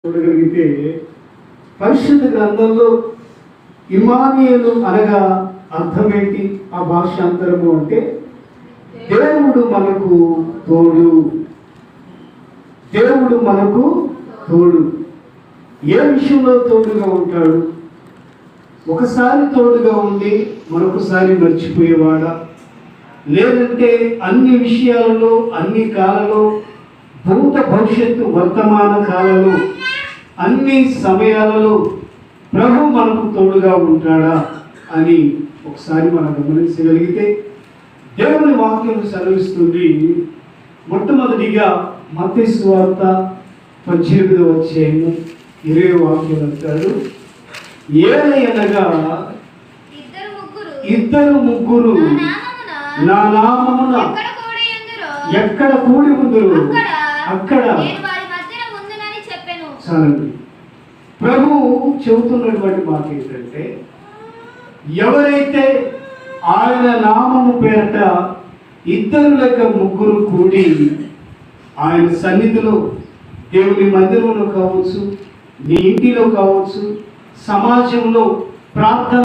చూడగలిగితే పరిశుద్ధ గ్రంథంలో ఇమానియేలు అనగా అర్థం ఏంటి? ఆ భాషాంతరము అంటే దేవుడు మనకు తోడు. దేవుడు మనకు తోడు. ఏ విషయంలో తోడుగా ఉంటాడు? ఒకసారి తోడుగా ఉండి మరొకసారి మర్చిపోయేవాడా? లేదంటే అన్ని విషయాలలో, అన్ని కాలంలో, భూత భవిష్యత్తు వర్తమాన కాలంలో, అన్ని సమయాలలో ప్రభు మనకు తోడుగా ఉంటాడా అని ఒకసారి మనం గమనించగలిగితే దేవుని వాక్యం సెలవిస్తుంది. మొట్టమొదటిగా మత్తయి సువార్త 18వ అధ్యాయము 20వ వాక్యం అంటాడు, ఏలయనగా ఇద్దరు ముగ్గురు నా నామమున ఎక్కడ కూడి ఉందురు అక్కడ. చాలండి. ప్రభు చెబుతున్నటువంటి మాట ఏంటంటే, ఎవరైతే ఆయన నామము పేరట ఇద్దరు లేక ముగ్గురు కూడి ఆయన సన్నిధిలో, దేవుని మందిరంలో కావచ్చు, నీ ఇంటిలో కావచ్చు, సమాజంలో ప్రార్థన